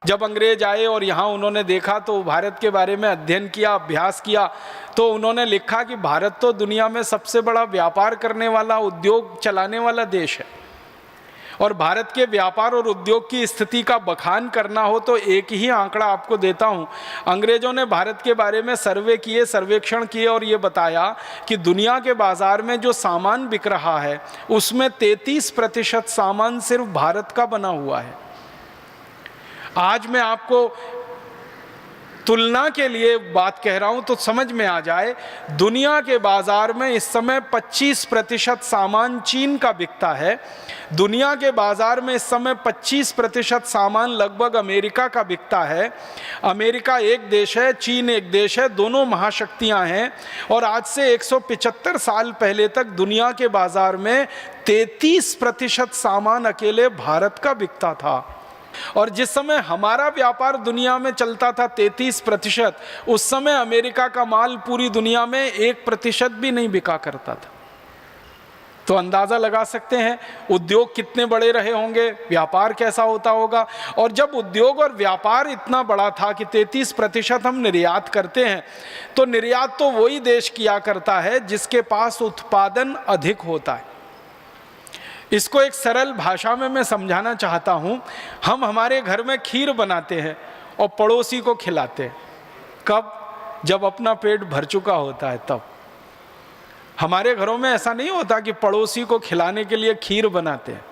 जब अंग्रेज आए और यहाँ उन्होंने देखा तो भारत के बारे में अध्ययन किया, अभ्यास किया, तो उन्होंने लिखा कि भारत तो दुनिया में सबसे बड़ा व्यापार करने वाला, उद्योग चलाने वाला देश है, और भारत के व्यापार और उद्योग की स्थिति का बखान करना हो तो एक ही आंकड़ा आपको देता हूँ। अंग्रेजों ने भारत के बारे में सर्वे किए, सर्वेक्षण किए और ये बताया कि दुनिया के बाजार में जो सामान बिक रहा है उसमें 33% सामान सिर्फ भारत का बना हुआ है। आज मैं आपको तुलना के लिए बात कह रहा हूं तो समझ में आ जाए, दुनिया के बाजार में इस समय 25% सामान चीन का बिकता है। दुनिया के बाजार में इस समय 25% सामान लगभग अमेरिका का बिकता है। अमेरिका एक देश है, चीन एक देश है, दोनों महाशक्तियां हैं। और आज से 175 साल पहले तक दुनिया के बाजार में 33% सामान अकेले भारत का बिकता था। और जिस समय हमारा व्यापार दुनिया में चलता था 33%, उस समय अमेरिका का माल पूरी दुनिया में 1% भी नहीं बिका करता था। तो अंदाजा लगा सकते हैं उद्योग कितने बड़े रहे होंगे, व्यापार कैसा होता होगा। और जब उद्योग और व्यापार इतना बड़ा था कि 33% हम निर्यात करते हैं, तो निर्यात तो वही देश किया करता है जिसके पास उत्पादन अधिक होता है। इसको एक सरल भाषा में मैं समझाना चाहता हूँ। हम हमारे घर में खीर बनाते हैं और पड़ोसी को खिलाते हैं। कब? जब अपना पेट भर चुका होता है तब। हमारे घरों में ऐसा नहीं होता कि पड़ोसी को खिलाने के लिए खीर बनाते हैं।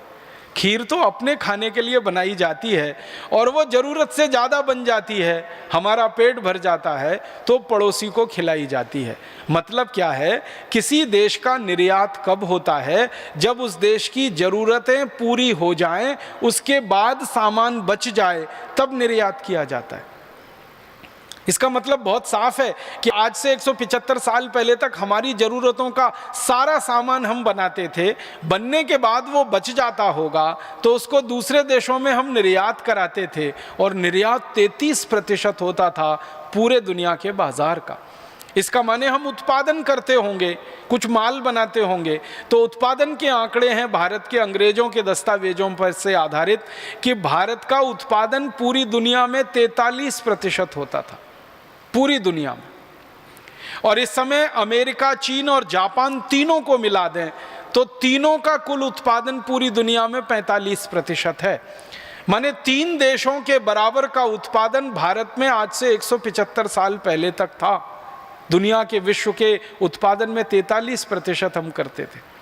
खीर तो अपने खाने के लिए बनाई जाती है और वो ज़रूरत से ज़्यादा बन जाती है, हमारा पेट भर जाता है तो पड़ोसी को खिलाई जाती है। मतलब क्या है, किसी देश का निर्यात कब होता है? जब उस देश की ज़रूरतें पूरी हो जाएं, उसके बाद सामान बच जाए, तब निर्यात किया जाता है। इसका मतलब बहुत साफ है कि आज से 175 साल पहले तक हमारी ज़रूरतों का सारा सामान हम बनाते थे, बनने के बाद वो बच जाता होगा तो उसको दूसरे देशों में हम निर्यात कराते थे, और निर्यात 33% होता था पूरे दुनिया के बाजार का। इसका माने हम उत्पादन करते होंगे, कुछ माल बनाते होंगे। तो उत्पादन के आंकड़े हैं भारत के अंग्रेजों के दस्तावेजों पर से आधारित कि भारत का उत्पादन पूरी दुनिया में 43% होता था, पूरी दुनिया में। और इस समय अमेरिका, चीन और जापान तीनों को मिला दें तो तीनों का कुल उत्पादन पूरी दुनिया में 45% है। माने 3 देशों के बराबर का उत्पादन भारत में आज से 175 साल पहले तक था। दुनिया के विश्व के उत्पादन में 43% हम करते थे।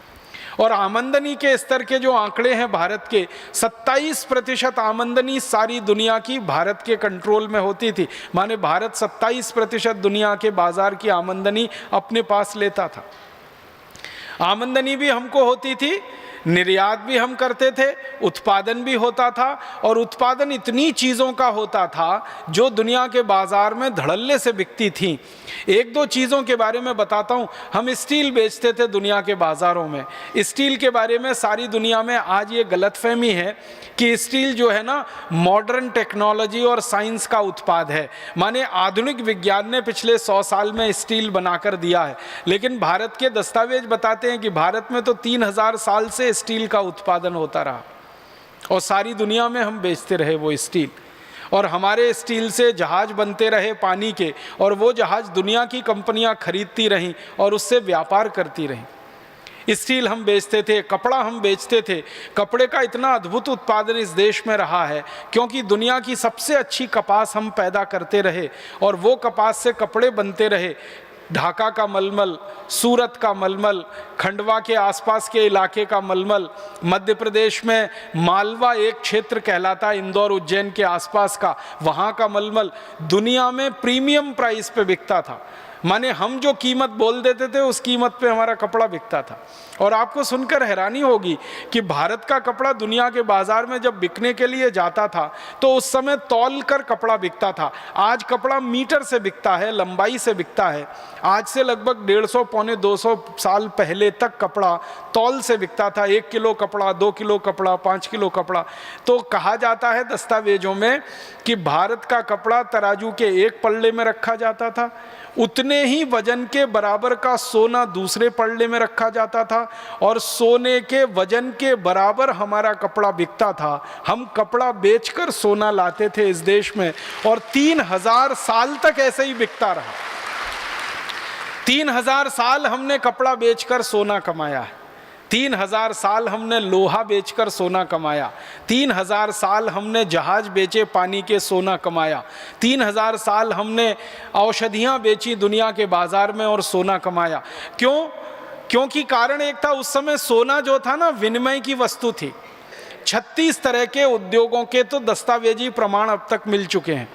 और आमदनी के स्तर के जो आंकड़े हैं भारत के, 27% आमदनी सारी दुनिया की भारत के कंट्रोल में होती थी। माने भारत 27% दुनिया के बाजार की आमदनी अपने पास लेता था। आमदनी भी हमको होती थी, निर्यात भी हम करते थे, उत्पादन भी होता था। और उत्पादन इतनी चीज़ों का होता था जो दुनिया के बाजार में धड़ल्ले से बिकती थी। एक दो चीज़ों के बारे में बताता हूँ। हम स्टील बेचते थे दुनिया के बाज़ारों में। स्टील के बारे में सारी दुनिया में आज ये गलतफहमी है कि स्टील जो है ना, मॉडर्न टेक्नोलॉजी और साइंस का उत्पाद है। माने आधुनिक विज्ञान ने पिछले 100 साल में स्टील बनाकर दिया है। लेकिन भारत के दस्तावेज बताते हैं कि भारत में तो 3000 साल से स्टील का उत्पादन होता रहा और सारी दुनिया में हम बेचते रहे वो स्टील। और हमारे स्टील से जहाज बनते रहे पानी के, और वो जहाज दुनिया की कंपनियां खरीदती रहीं और उससे व्यापार करती रहीं। स्टील हम बेचते थे, कपड़ा हम बेचते थे। कपड़े का इतना अद्भुत उत्पादन इस देश में रहा है क्योंकि दुनिया की सबसे अच्छी कपास हम पैदा करते रहे और वो कपास से कपड़े बनते रहे। ढाका का मलमल, सूरत का मलमल, खंडवा के आसपास के इलाके का मलमल, मध्य प्रदेश में मालवा एक क्षेत्र कहलाता है, इंदौर उज्जैन के आसपास का, वहाँ का मलमल दुनिया में प्रीमियम प्राइस पे बिकता था। माने हम जो कीमत बोल देते थे उस कीमत पे हमारा कपड़ा बिकता था। और आपको सुनकर हैरानी होगी कि भारत का कपड़ा दुनिया के बाजार में जब बिकने के लिए जाता था तो उस समय तौल कर कपड़ा बिकता था। आज कपड़ा मीटर से बिकता है, लंबाई से बिकता है। आज से लगभग 150 पौने 200 साल पहले तक कपड़ा तौल से बिकता था। 1 किलो कपड़ा, 2 किलो कपड़ा, 5 किलो कपड़ा। तो कहा जाता है दस्तावेजों में कि भारत का कपड़ा तराजू के एक पल्ले में रखा जाता था, उतने ही वजन के बराबर का सोना दूसरे पल्ले में रखा जाता था और सोने के वजन के बराबर हमारा कपड़ा बिकता था। हम कपड़ा बेचकर सोना लाते थे इस देश में और 3000 साल तक ऐसे ही बिकता रहा। 3000 साल हमने कपड़ा बेचकर सोना कमाया है। 3000 साल हमने लोहा बेचकर सोना कमाया। 3000 साल हमने जहाज बेचे पानी के सोना कमाया। 3000 साल हमने औषधियां बेची दुनिया के बाजार में और सोना कमाया। क्यों? क्योंकि कारण एक था, उस समय सोना जो था ना विनिमय की वस्तु थी। 36 तरह के उद्योगों के तो दस्तावेजी प्रमाण अब तक मिल चुके हैं।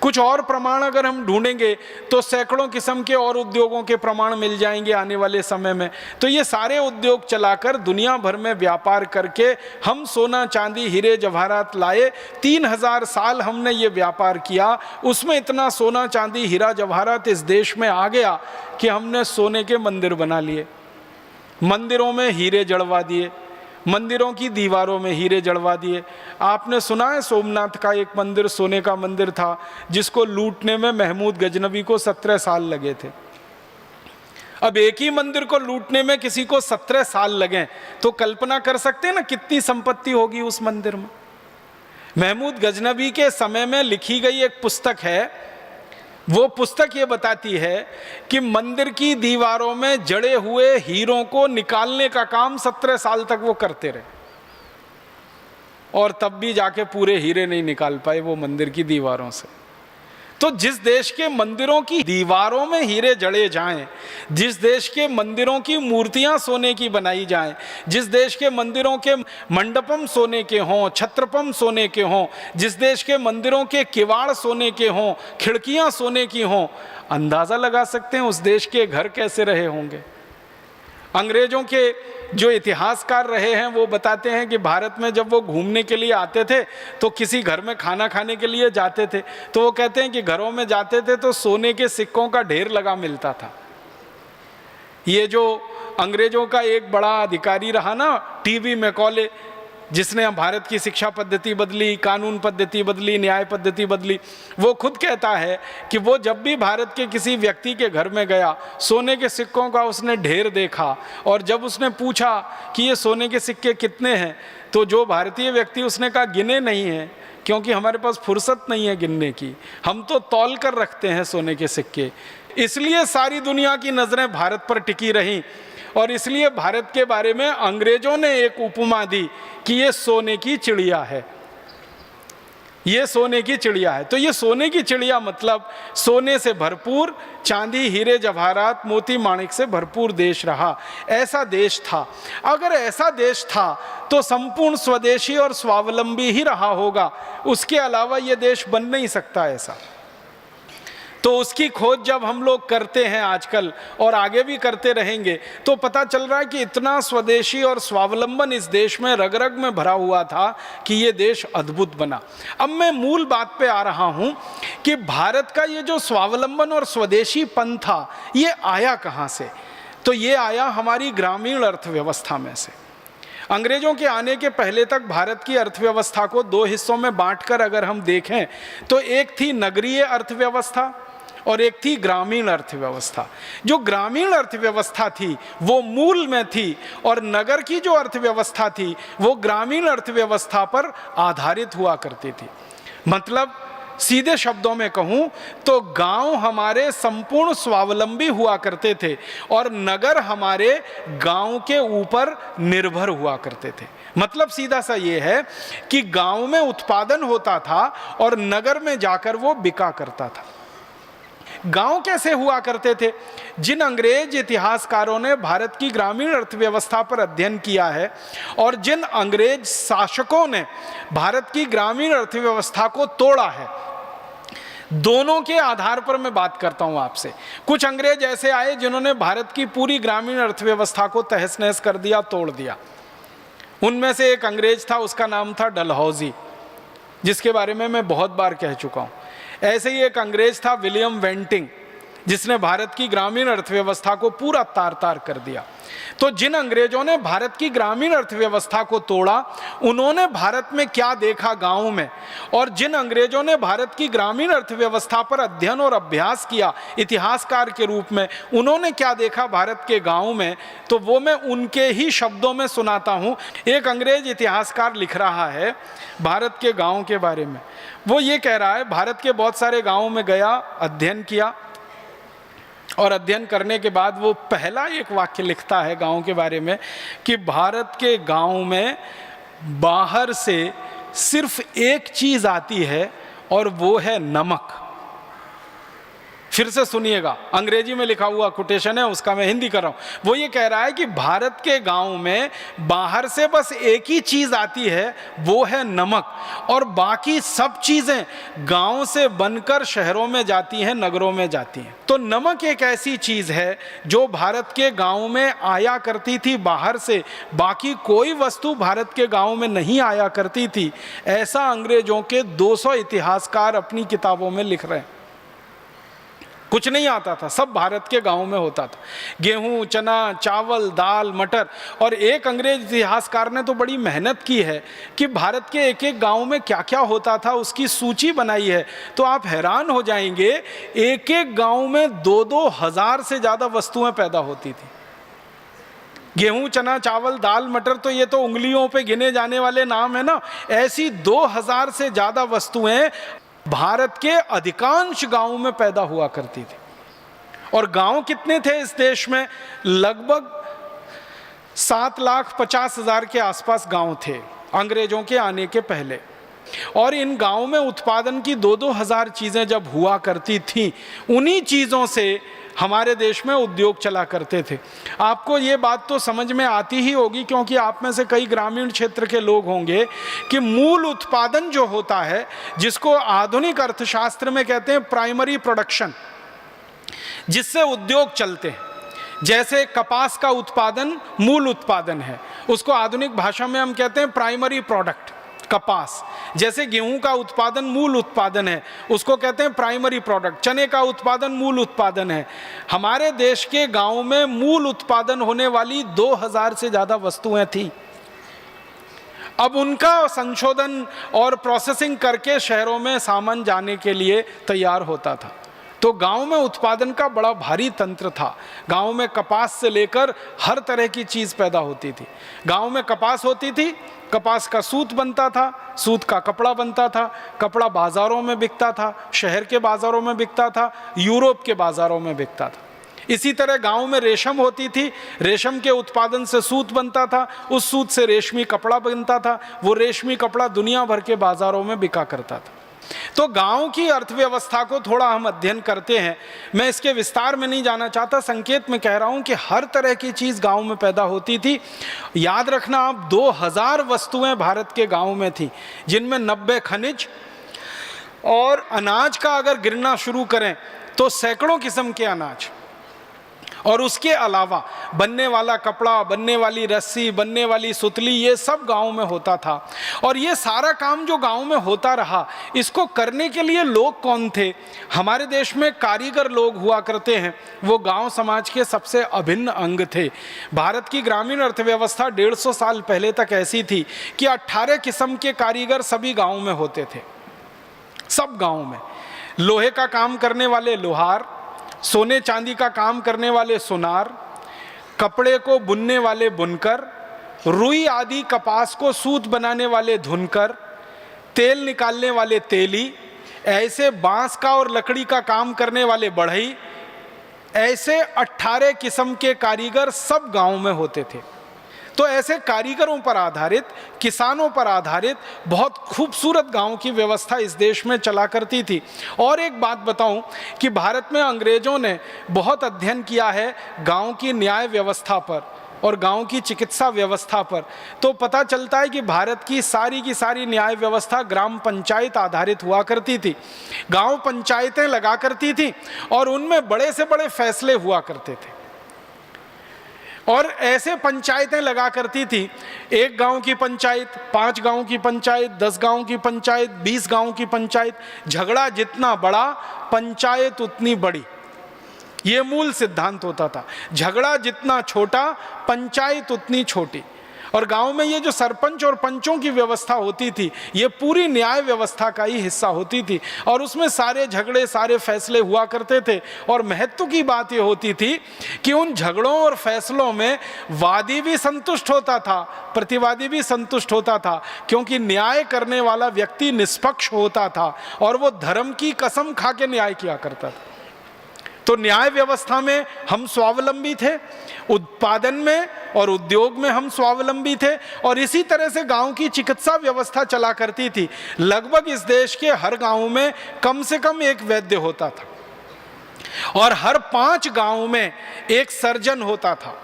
कुछ और प्रमाण अगर हम ढूंढेंगे तो सैकड़ों किस्म के और उद्योगों के प्रमाण मिल जाएंगे आने वाले समय में। तो ये सारे उद्योग चलाकर दुनिया भर में व्यापार करके हम सोना चांदी हीरे जवाहरात लाए। 3000 साल हमने ये व्यापार किया, उसमें इतना सोना चांदी हीरा जवाहरात इस देश में आ गया कि हमने सोने के मंदिर बना लिए, मंदिरों में हीरे जड़वा दिए, मंदिरों की दीवारों में हीरे जड़वा दिए। आपने सुना है सोमनाथ का एक मंदिर सोने का मंदिर था जिसको लूटने में महमूद गजनवी को 17 साल लगे थे। अब एक ही मंदिर को लूटने में किसी को 17 साल लगे तो कल्पना कर सकते हैं ना कितनी संपत्ति होगी उस मंदिर में। महमूद गजनवी के समय में लिखी गई एक पुस्तक है, वो पुस्तक ये बताती है कि मंदिर की दीवारों में जड़े हुए हीरों को निकालने का काम 17 साल तक वो करते रहे और तब भी जाके पूरे हीरे नहीं निकाल पाए वो मंदिर की दीवारों से। तो जिस देश के मंदिरों की दीवारों में हीरे जड़े जाएं, जिस देश के मंदिरों की मूर्तियां सोने की बनाई जाएं, जिस देश के मंदिरों के मंडपम सोने के हों, छत्रपम सोने के हों, जिस देश के मंदिरों के किवाड़ सोने के हों, खिड़कियां सोने की हों, अंदाजा लगा सकते हैं उस देश के घर कैसे रहे होंगे। अंग्रेजों के जो इतिहासकार रहे हैं वो बताते हैं कि भारत में जब वो घूमने के लिए आते थे तो किसी घर में खाना खाने के लिए जाते थे तो वो कहते हैं कि घरों में जाते थे तो सोने के सिक्कों का ढेर लगा मिलता था। ये जो अंग्रेजों का एक बड़ा अधिकारी रहा ना टीवी मैकॉले, जिसने भारत की शिक्षा पद्धति बदली, कानून पद्धति बदली, न्याय पद्धति बदली, वो खुद कहता है कि वो जब भी भारत के किसी व्यक्ति के घर में गया सोने के सिक्कों का उसने ढेर देखा और जब उसने पूछा कि ये सोने के सिक्के कितने हैं तो जो भारतीय व्यक्ति उसने कहा गिने नहीं है क्योंकि हमारे पास फुर्सत नहीं है गिनने की, हम तो तौल कर रखते हैं सोने के सिक्के। इसलिए सारी दुनिया की नज़रें भारत पर टिकी रहीं और इसलिए भारत के बारे में अंग्रेजों ने एक उपमा दी कि ये सोने की चिड़िया है, ये सोने की चिड़िया है। तो ये सोने की चिड़िया मतलब सोने से भरपूर, चांदी हीरे जवाहरात मोती माणिक से भरपूर देश रहा। ऐसा देश था। अगर ऐसा देश था तो संपूर्ण स्वदेशी और स्वावलंबी ही रहा होगा, उसके अलावा ये देश बन नहीं सकता ऐसा। तो उसकी खोज जब हम लोग करते हैं आजकल और आगे भी करते रहेंगे तो पता चल रहा है कि इतना स्वदेशी और स्वावलंबन इस देश में रग रग में भरा हुआ था कि ये देश अद्भुत बना। अब मैं मूल बात पे आ रहा हूं कि भारत का ये जो स्वावलंबन और स्वदेशीपन था ये आया कहाँ से? तो ये आया हमारी ग्रामीण अर्थव्यवस्था में से। अंग्रेजों के आने के पहले तक भारत की अर्थव्यवस्था को दो हिस्सों में बांटकर अगर हम देखें तो एक थी नगरीय अर्थव्यवस्था और एक थी ग्रामीण अर्थव्यवस्था। जो ग्रामीण अर्थव्यवस्था थी वो मूल में थी और नगर की जो अर्थव्यवस्था थी वो ग्रामीण अर्थव्यवस्था पर आधारित हुआ करती थी। मतलब सीधे शब्दों में कहूं तो गांव हमारे संपूर्ण स्वावलंबी हुआ करते थे और नगर हमारे गांव के ऊपर निर्भर हुआ करते थे। मतलब सीधा सा ये है कि गांव में उत्पादन होता था और नगर में जाकर वो बिका करता था। गांव कैसे हुआ करते थे? जिन अंग्रेज इतिहासकारों ने भारत की ग्रामीण अर्थव्यवस्था पर अध्ययन किया है और जिन अंग्रेज शासकों ने भारत की ग्रामीण अर्थव्यवस्था को तोड़ा है, दोनों के आधार पर मैं बात करता हूं आपसे। कुछ अंग्रेज ऐसे आए जिन्होंने भारत की पूरी ग्रामीण अर्थव्यवस्था को तहस नहस कर दिया, तोड़ दिया। उनमें से एक अंग्रेज था, उसका नाम था डलहौजी, जिसके बारे में मैं बहुत बार कह चुका हूं। ऐसे ही एक अंग्रेज था विलियम वेंटिंग, जिसने भारत की ग्रामीण अर्थव्यवस्था को पूरा तार तार कर दिया। तो जिन अंग्रेजों ने भारत की ग्रामीण अर्थव्यवस्था को तोड़ा, उन्होंने भारत में क्या देखा गांव में, और जिन अंग्रेजों ने भारत की ग्रामीण अर्थव्यवस्था पर अध्ययन और अभ्यास किया इतिहासकार के रूप में, उन्होंने क्या देखा भारत के गांव में, तो वो मैं उनके ही शब्दों में सुनाता हूं। एक अंग्रेज इतिहासकार लिख रहा है भारत के गांव के बारे में। वो ये कह रहा है, भारत के बहुत सारे गांवों में गया, अध्ययन किया, और अध्ययन करने के बाद वो पहला एक वाक्य लिखता है गांव के बारे में कि भारत के गांव में बाहर से सिर्फ एक चीज आती है और वो है नमक। फिर से सुनिएगा, अंग्रेजी में लिखा हुआ कोटेशन है, उसका मैं हिंदी कर रहा हूं। वो ये कह रहा है कि भारत के गांव में बाहर से बस एक ही चीज आती है, वो है नमक, और बाकी सब चीजें गांव से बनकर शहरों में जाती हैं, नगरों में जाती हैं। तो नमक एक ऐसी चीज है जो भारत के गांव में आया करती थी बाहर से, बाकी कोई वस्तु भारत के गांव में नहीं आया करती थी। ऐसा अंग्रेजों के 200 इतिहासकार अपनी किताबों में लिख रहे हैं। कुछ नहीं आता था, सब भारत के गांव में होता था, गेहूं, चना, चावल, दाल, मटर। और एक अंग्रेज इतिहासकार ने तो बड़ी मेहनत की है कि भारत के एक एक गांव में क्या क्या होता था उसकी सूची बनाई है। तो आप हैरान हो जाएंगे, एक एक गांव में 2-2 हजार से ज़्यादा वस्तुएं पैदा होती थी। गेहूं, चना, चावल, दाल, मटर, तो ये तो उंगलियों पे गिने जाने वाले नाम है ना। ऐसी 2000 से ज़्यादा वस्तुएं भारत के अधिकांश गांवों में पैदा हुआ करती थी। और गांव कितने थे इस देश में? लगभग 7,50,000 के आसपास गांव थे अंग्रेजों के आने के पहले। और इन गांवों में उत्पादन की 2-2 हजार चीजें जब हुआ करती थी, उन्हीं चीजों से हमारे देश में उद्योग चला करते थे। आपको ये बात तो समझ में आती ही होगी, क्योंकि आप में से कई ग्रामीण क्षेत्र के लोग होंगे, कि मूल उत्पादन जो होता है, जिसको आधुनिक अर्थशास्त्र में कहते हैं प्राइमरी प्रोडक्शन, जिससे उद्योग चलते हैं, जैसे कपास का उत्पादन मूल उत्पादन है, उसको आधुनिक भाषा में हम कहते हैं प्राइमरी प्रोडक्ट कपास। जैसे गेहूं का उत्पादन मूल उत्पादन है, उसको कहते हैं प्राइमरी प्रोडक्ट। चने का उत्पादन मूल उत्पादन है। हमारे देश के गांव में मूल उत्पादन होने वाली 2000 से ज्यादा वस्तुएं थी। अब उनका संशोधन और प्रोसेसिंग करके शहरों में सामान जाने के लिए तैयार होता था। तो गांव में उत्पादन का बड़ा भारी तंत्र था। गांव में कपास से लेकर हर तरह की चीज पैदा होती थी। गांव में कपास होती थी, कपास का सूत बनता था, सूत का कपड़ा बनता था, कपड़ा बाजारों में बिकता था, शहर के बाजारों में बिकता था, यूरोप के बाजारों में बिकता था। इसी तरह गांव में रेशम होती थी, रेशम के उत्पादन से सूत बनता था, उस सूत से रेशमी कपड़ा बनता था, वो रेशमी कपड़ा दुनिया भर के बाजारों में बिका करता था। तो गांव की अर्थव्यवस्था को थोड़ा हम अध्ययन करते हैं। मैं इसके विस्तार में नहीं जाना चाहता, संकेत में कह रहा हूं कि हर तरह की चीज गांव में पैदा होती थी। याद रखना आप, 2000 वस्तुएं भारत के गांव में थी, जिनमें 90 खनिज और अनाज का अगर गिनना शुरू करें तो सैकड़ों किस्म के अनाज, और उसके अलावा बनने वाला कपड़ा, बनने वाली रस्सी, बनने वाली सुतली, ये सब गांव में होता था। और ये सारा काम जो गांव में होता रहा, इसको करने के लिए लोग कौन थे? हमारे देश में कारीगर लोग हुआ करते हैं, वो गांव समाज के सबसे अभिन्न अंग थे। भारत की ग्रामीण अर्थव्यवस्था 150 साल पहले तक ऐसी थी कि 18 किस्म के कारीगर सभी गाँव में होते थे। सब गाँव में लोहे का काम करने वाले लोहार, सोने चांदी का काम करने वाले सुनार, कपड़े को बुनने वाले बुनकर, रुई आदि कपास को सूत बनाने वाले धुनकर, तेल निकालने वाले तेली, ऐसे बांस का और लकड़ी का काम करने वाले बढ़ई, ऐसे 18 किस्म के कारीगर सब गांव में होते थे। तो ऐसे कारीगरों पर आधारित, किसानों पर आधारित बहुत खूबसूरत गांव की व्यवस्था इस देश में चला करती थी। और एक बात बताऊं कि भारत में अंग्रेजों ने बहुत अध्ययन किया है गांव की न्याय व्यवस्था पर और गांव की चिकित्सा व्यवस्था पर। तो पता चलता है कि भारत की सारी न्याय व्यवस्था ग्राम पंचायत आधारित हुआ करती थी। गांव पंचायतें लगा करती थी और उनमें बड़े से बड़े फैसले हुआ करते थे। और ऐसे पंचायतें लगा करती थी, 1 गांव की पंचायत, 5 गांव की पंचायत, 10 गांव की पंचायत, 20 गांव की पंचायत। झगड़ा जितना बड़ा, पंचायत उतनी बड़ी। ये मूल सिद्धांत होता था। झगड़ा जितना छोटा, पंचायत उतनी छोटी। और गांव में ये जो सरपंच और पंचों की व्यवस्था होती थी, ये पूरी न्याय व्यवस्था का ही हिस्सा होती थी और उसमें सारे झगड़े, सारे फैसले हुआ करते थे। और महत्व की बात ये होती थी कि उन झगड़ों और फैसलों में वादी भी संतुष्ट होता था, प्रतिवादी भी संतुष्ट होता था, क्योंकि न्याय करने वाला व्यक्ति निष्पक्ष होता था और वो धर्म की कसम खा के न्याय किया करता था। तो न्याय व्यवस्था में हम स्वावलंबी थे, उत्पादन में और उद्योग में हम स्वावलंबी थे। और इसी तरह से गांव की चिकित्सा व्यवस्था चला करती थी। लगभग इस देश के हर गांव में कम से कम एक वैद्य होता था और हर 5 गांव में एक सर्जन होता था।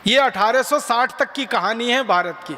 ये 1860 तक की कहानी है भारत की।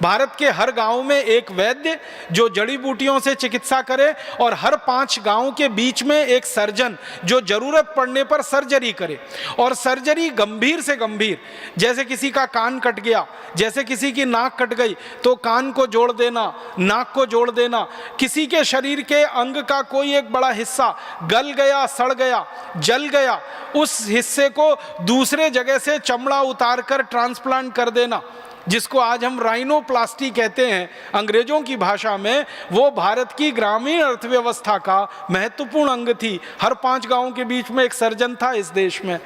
भारत के हर गांव में एक वैद्य जो जड़ी बूटियों से चिकित्सा करे और हर 5 गांव के बीच में एक सर्जन जो जरूरत पड़ने पर सर्जरी करे। और सर्जरी गंभीर से गंभीर, जैसे किसी का कान कट गया, जैसे किसी की नाक कट गई तो कान को जोड़ देना, नाक को जोड़ देना, किसी के शरीर के अंग का कोई एक बड़ा हिस्सा गल गया, सड़ गया, जल गया, उस हिस्से को दूसरे जगह से चमड़ा उतार कर ट्रांसप्लांट कर देना, जिसको आज हम राइनोप्लास्टी कहते हैं अंग्रेजों की भाषा में, वो भारत की ग्रामीण अर्थव्यवस्था का महत्वपूर्ण अंग थी। हर 5 गांवों के बीच में एक सर्जन था इस देश में।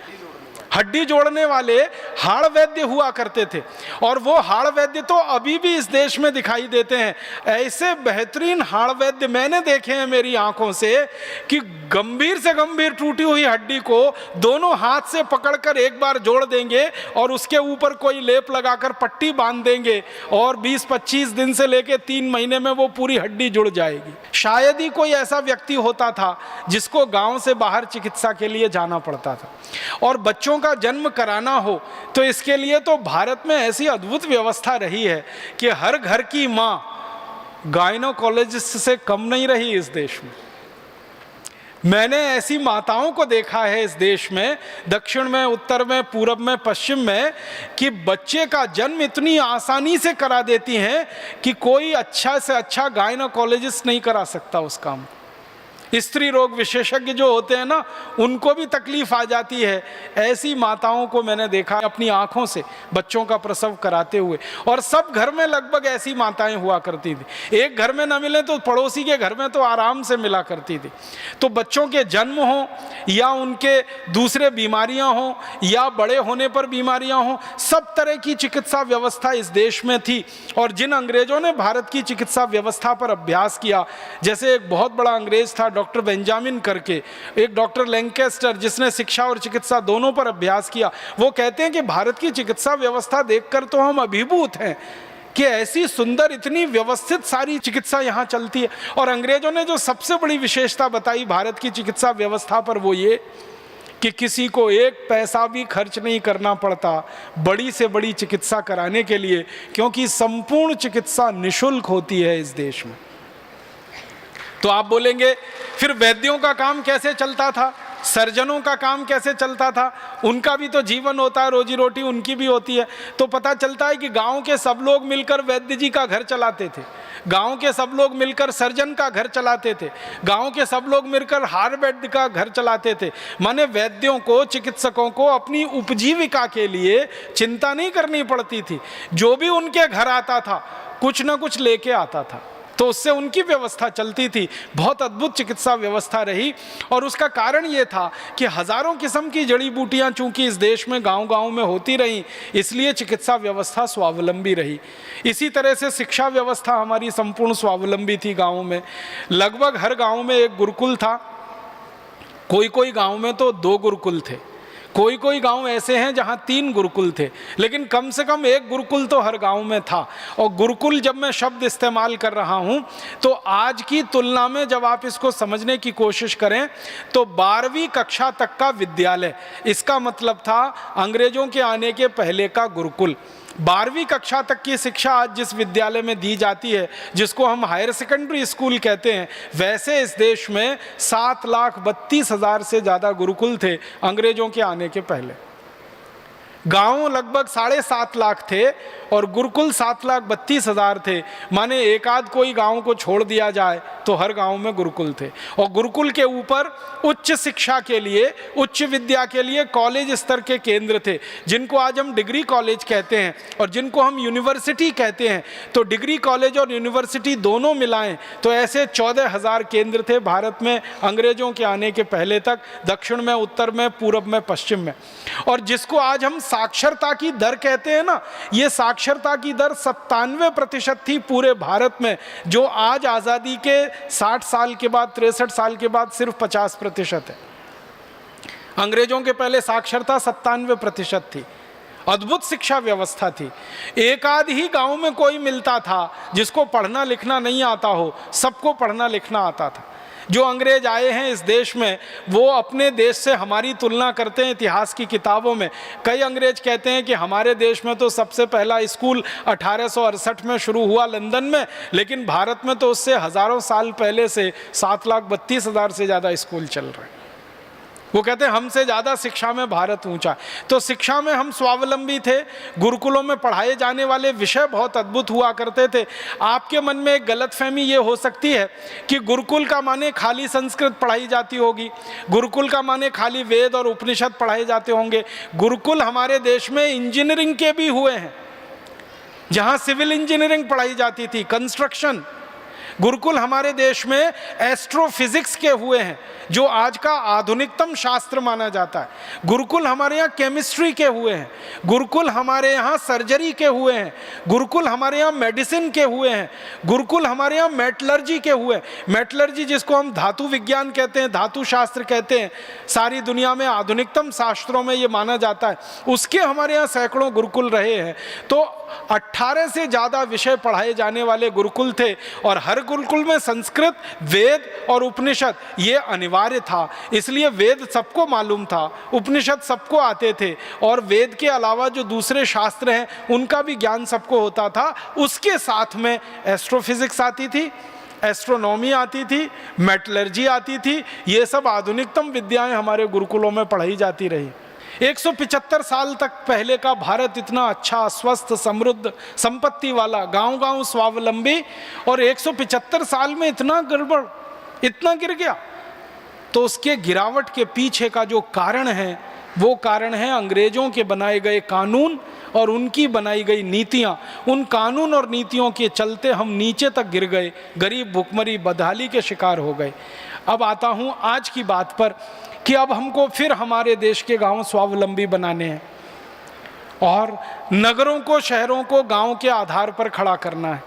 हड्डी जोड़ने वाले हाड़ वैद्य हुआ करते थे और वो हाड़ वैद्य तो अभी भी इस देश में दिखाई देते हैं। ऐसे बेहतरीन हाड़ वैद्य मैंने देखे हैं मेरी आंखों से कि गंभीर से गंभीर टूटी हुई हड्डी को दोनों हाथ से पकड़कर एक बार जोड़ देंगे और उसके ऊपर कोई लेप लगाकर पट्टी बांध देंगे और 20-25 दिन से लेकर 3 महीने में वो पूरी हड्डी जुड़ जाएगी। शायद ही कोई ऐसा व्यक्ति होता था जिसको गांव से बाहर चिकित्सा के लिए जाना पड़ता था। और बच्चों का जन्म कराना हो तो इसके लिए तो भारत में ऐसी अद्भुत व्यवस्था रही है कि हर घर की मां गायनोकोलॉजिस्ट से कम नहीं रही इस देश में। मैंने ऐसी माताओं को देखा है इस देश में, दक्षिण में, उत्तर में, पूरब में, पश्चिम में, कि बच्चे का जन्म इतनी आसानी से करा देती हैं कि कोई अच्छा से अच्छा गायनोकोलॉजिस्ट नहीं करा सकता उस काम। स्त्री रोग विशेषज्ञ जो होते हैं ना, उनको भी तकलीफ आ जाती है। ऐसी माताओं को मैंने देखा अपनी आंखों से बच्चों का प्रसव कराते हुए। और सब घर में लगभग ऐसी माताएं हुआ करती थी। एक घर में न मिले तो पड़ोसी के घर में तो आराम से मिला करती थी। तो बच्चों के जन्म हो या उनके दूसरे बीमारियां हो या बड़े होने पर बीमारियां हो, सब तरह की चिकित्सा व्यवस्था इस देश में थी। और जिन अंग्रेजों ने भारत की चिकित्सा व्यवस्था पर अभ्यास किया, जैसे एक बहुत बड़ा अंग्रेज था डॉक्टर बेंजामिन करके, एक डॉक्टर लैंकेस्टर जिसने शिक्षा और चिकित्सा दोनों पर अभ्यास किया, वो कहते हैं कि भारत की चिकित्सा व्यवस्था देखकर तो हम अभिभूत हैं कि ऐसी सुंदर, इतनी व्यवस्थित सारी चिकित्सा यहाँ चलती है। और अंग्रेजों ने जो सबसे बड़ी विशेषता बताई भारत की चिकित्सा व्यवस्था पर, वो ये कि किसी को एक पैसा भी खर्च नहीं करना पड़ता बड़ी से बड़ी चिकित्सा कराने के लिए, क्योंकि संपूर्ण चिकित्सा निःशुल्क होती है इस देश में। तो आप बोलेंगे फिर वैद्यों का काम कैसे चलता था, सर्जनों का काम कैसे चलता था? उनका भी तो जीवन होता है, रोजी रोटी उनकी भी होती है। तो पता चलता है कि गांव के सब लोग मिलकर वैद्य जी का घर चलाते थे, गांव के सब लोग मिलकर सर्जन का घर चलाते थे, गांव के सब लोग मिलकर हाड़ वैद्य का घर चलाते थे। माने वैद्यों को, चिकित्सकों को अपनी उपजीविका के लिए चिंता नहीं करनी पड़ती थी। जो भी उनके घर आता था कुछ ना कुछ लेके आता था, तो उससे उनकी व्यवस्था चलती थी। बहुत अद्भुत चिकित्सा व्यवस्था रही। और उसका कारण ये था कि हजारों किस्म की जड़ी बूटियां चूंकि इस देश में गांव-गांव में होती रहीं, इसलिए चिकित्सा व्यवस्था स्वावलंबी रही। इसी तरह से शिक्षा व्यवस्था हमारी संपूर्ण स्वावलंबी थी गाँव में। लगभग हर गाँव में एक गुरुकुल था, कोई कोई गाँव में तो 2 गुरुकुल थे, कोई कोई गांव ऐसे हैं जहां 3 गुरुकुल थे, लेकिन कम से कम एक गुरुकुल तो हर गांव में था। और गुरुकुल जब मैं शब्द इस्तेमाल कर रहा हूं तो आज की तुलना में जब आप इसको समझने की कोशिश करें तो 12वीं कक्षा तक का विद्यालय, इसका मतलब था अंग्रेजों के आने के पहले का गुरुकुल। 12वीं कक्षा तक की शिक्षा आज जिस विद्यालय में दी जाती है, जिसको हम हायर सेकेंडरी स्कूल कहते हैं, वैसे इस देश में 7,32,000 से ज़्यादा गुरुकुल थे अंग्रेजों के आने के पहले। गांव लगभग 7.5 लाख थे और गुरुकुल 7,32,000 थे। माने एक आध कोई गांव को छोड़ दिया जाए तो हर गांव में गुरुकुल थे। और गुरुकुल के ऊपर उच्च शिक्षा के लिए, उच्च विद्या के लिए कॉलेज स्तर के केंद्र थे, जिनको आज हम डिग्री कॉलेज कहते हैं और जिनको हम यूनिवर्सिटी कहते हैं। तो डिग्री कॉलेज और यूनिवर्सिटी दोनों मिलाएं तो ऐसे 14,000 केंद्र थे भारत में अंग्रेजों के आने के पहले तक, दक्षिण में, उत्तर में, पूर्व में, पश्चिम में। और जिसको आज हम साक्षरता की दर कहते हैं ना, ये साक्षरता की दर 97% थी पूरे भारत में, जो आज आज़ादी के 60 साल के बाद, 63 साल के बाद सिर्फ 50% है। अंग्रेजों के पहले साक्षरता 97% थी। अद्भुत शिक्षा व्यवस्था थी। एक आध ही गांव में कोई मिलता था जिसको पढ़ना लिखना नहीं आता हो, सबको पढ़ना लिखना आता था। जो अंग्रेज आए हैं इस देश में, वो अपने देश से हमारी तुलना करते हैं इतिहास की किताबों में। कई अंग्रेज कहते हैं कि हमारे देश में तो सबसे पहला स्कूल 1868 में शुरू हुआ लंदन में, लेकिन भारत में तो उससे हज़ारों साल पहले से 7,32,000 से ज़्यादा स्कूल चल रहे हैं। वो कहते हैं हमसे ज़्यादा शिक्षा में भारत ऊंचा। तो शिक्षा में हम स्वावलंबी थे। गुरुकुलों में पढ़ाए जाने वाले विषय बहुत अद्भुत हुआ करते थे। आपके मन में एक गलतफहमी ये हो सकती है कि गुरुकुल का माने खाली संस्कृत पढ़ाई जाती होगी, गुरुकुल का माने खाली वेद और उपनिषद पढ़ाए जाते होंगे। गुरुकुल हमारे देश में इंजीनियरिंग के भी हुए हैं, जहाँ सिविल इंजीनियरिंग पढ़ाई जाती थी, कंस्ट्रक्शन। गुरुकुल हमारे देश में एस्ट्रोफिजिक्स के हुए हैं, जो आज का आधुनिकतम शास्त्र माना जाता है। गुरुकुल हमारे यहाँ केमिस्ट्री के हुए हैं, गुरुकुल हमारे यहाँ सर्जरी के हुए हैं, गुरुकुल हमारे यहाँ मेडिसिन के हुए हैं, गुरुकुल हमारे यहाँ मेटलर्जी के हुए। मेटलर्जी जिसको हम धातु विज्ञान कहते हैं, धातु शास्त्र कहते हैं, सारी दुनिया में आधुनिकतम शास्त्रों में ये माना जाता है, उसके हमारे यहाँ सैकड़ों गुरुकुल रहे हैं। तो 18 से ज़्यादा विषय पढ़ाए जाने वाले गुरुकुल थे और हर गुरुकुल में संस्कृत, वेद और उपनिषद ये अनिवार्य था। इसलिए वेद सबको मालूम था, उपनिषद सबको आते थे और वेद के अलावा जो दूसरे शास्त्र हैं उनका भी ज्ञान सबको होता था। उसके साथ में एस्ट्रोफिजिक्स आती थी, एस्ट्रोनॉमी आती थी, मेटलर्जी आती थी। ये सब आधुनिकतम विद्याएं हमारे गुरुकुलों में पढ़ाई जाती रही। 175 साल तक पहले का भारत इतना अच्छा, स्वस्थ, समृद्ध, संपत्ति वाला, गांव-गांव स्वावलंबी, और 175 साल में इतना गड़बड़, इतना गिर गया। तो उसके गिरावट के पीछे का जो कारण है, वो कारण है अंग्रेजों के बनाए गए कानून और उनकी बनाई गई नीतियां। उन कानून और नीतियों के चलते हम नीचे तक गिर गए, गरीब, भुखमरी, बदहाली के शिकार हो गए। अब आता हूं आज की बात पर कि अब हमको फिर हमारे देश के गांव स्वावलंबी बनाने हैं और नगरों को, शहरों को गांव के आधार पर खड़ा करना है।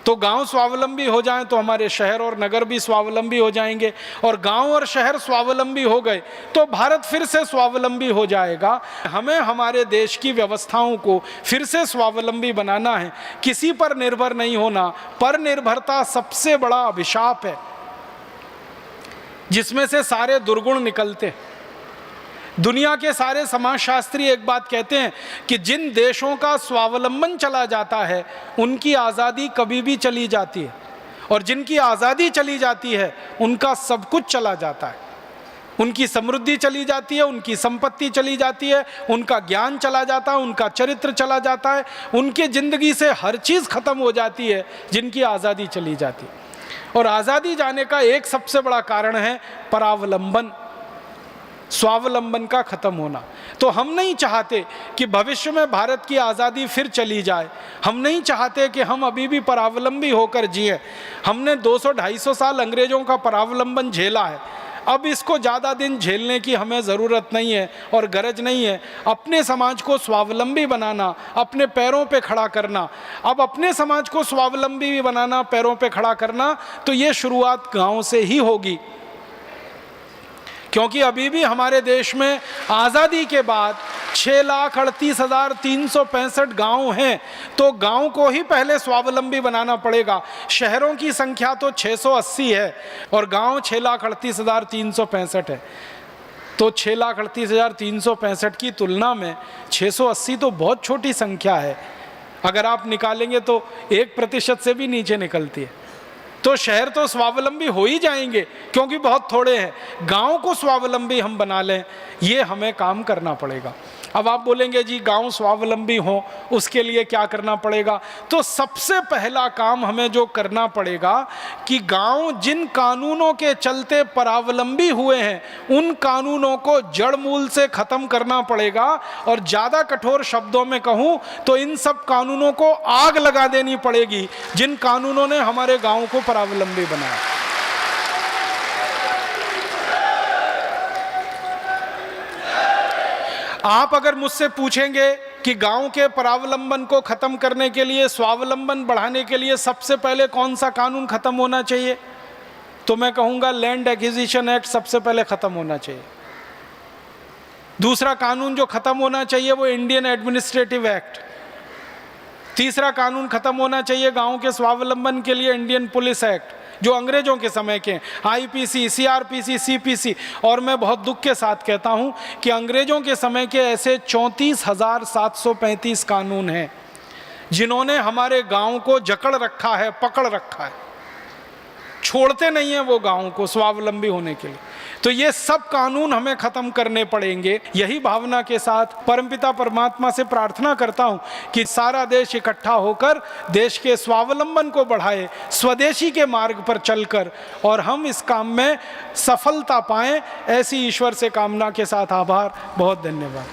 तो गांव स्वावलंबी हो जाएं तो हमारे शहर और नगर भी स्वावलंबी हो जाएंगे, और गांव और शहर स्वावलंबी हो गए तो भारत फिर से स्वावलंबी हो जाएगा। हमें हमारे देश की व्यवस्थाओं को फिर से स्वावलंबी बनाना है, किसी पर निर्भर नहीं होना। पर निर्भरता सबसे बड़ा अभिशाप है, जिसमें से सारे दुर्गुण निकलते। दुनिया के सारे समाजशास्त्री एक बात कहते हैं कि जिन देशों का स्वावलंबन चला जाता है उनकी आज़ादी कभी भी चली जाती है, और जिनकी आज़ादी चली जाती है उनका सब कुछ चला जाता है। उनकी समृद्धि चली जाती है, उनकी संपत्ति चली जाती है, उनका ज्ञान चला जाता है, उनका चरित्र चला जाता है, उनके ज़िंदगी से हर चीज़ खत्म हो जाती है जिनकी आज़ादी चली जाती है। और आज़ादी जाने का एक सबसे बड़ा कारण है परावलंबन, स्वावलंबन का खत्म होना। तो हम नहीं चाहते कि भविष्य में भारत की आज़ादी फिर चली जाए। हम नहीं चाहते कि हम अभी भी परावलंबी होकर जिएं। हमने 200-250 साल अंग्रेजों का परावलंबन झेला है, अब इसको ज़्यादा दिन झेलने की हमें ज़रूरत नहीं है और गरज नहीं है। अपने समाज को स्वावलंबी बनाना, अपने पैरों पे खड़ा करना। अब अपने समाज को स्वावलंबी भी बनाना, पैरों पे खड़ा करना, तो ये शुरुआत गांव से ही होगी। क्योंकि अभी भी हमारे देश में आज़ादी के बाद 6,38,365 गांव हैं, तो गांव को ही पहले स्वावलंबी बनाना पड़ेगा। शहरों की संख्या तो 680 है और गांव 6,38,365 है। तो 6,38,365 की तुलना में 680 तो बहुत छोटी संख्या है। अगर आप निकालेंगे तो 1% से भी नीचे निकलती है। तो शहर तो स्वावलंबी हो ही जाएंगे क्योंकि बहुत थोड़े हैं। गांव को स्वावलंबी हम बना लें, ये हमें काम करना पड़ेगा। अब आप बोलेंगे जी गांव स्वावलंबी हो उसके लिए क्या करना पड़ेगा? तो सबसे पहला काम हमें जो करना पड़ेगा कि गांव जिन कानूनों के चलते परावलंबी हुए हैं उन कानूनों को जड़ मूल से खत्म करना पड़ेगा। और ज़्यादा कठोर शब्दों में कहूँ तो इन सब कानूनों को आग लगा देनी पड़ेगी जिन कानूनों ने हमारे गाँव को परावलंबी बनाया। आप अगर मुझसे पूछेंगे कि गांव के परावलंबन को खत्म करने के लिए, स्वावलंबन बढ़ाने के लिए सबसे पहले कौन सा कानून खत्म होना चाहिए, तो मैं कहूंगा लैंड एक्विजिशन एक्ट सबसे पहले खत्म होना चाहिए। दूसरा कानून जो खत्म होना चाहिए वो इंडियन एडमिनिस्ट्रेटिव एक्ट। तीसरा कानून खत्म होना चाहिए गांव के स्वावलंबन के लिए इंडियन पुलिस एक्ट जो अंग्रेजों के समय के, आईपीसी, सीआरपीसी, सीपीसी। और मैं बहुत दुख के साथ कहता हूं कि अंग्रेजों के समय के ऐसे 34,735 कानून हैं जिन्होंने हमारे गांव को जकड़ रखा है, पकड़ रखा है, छोड़ते नहीं है वो गांव को स्वावलंबी होने के लिए। तो ये सब कानून हमें खत्म करने पड़ेंगे। यही भावना के साथ परमपिता परमात्मा से प्रार्थना करता हूं कि सारा देश इकट्ठा होकर देश के स्वावलंबन को बढ़ाए, स्वदेशी के मार्ग पर चलकर, और हम इस काम में सफलता पाएं। ऐसी ईश्वर से कामना के साथ आभार। बहुत धन्यवाद।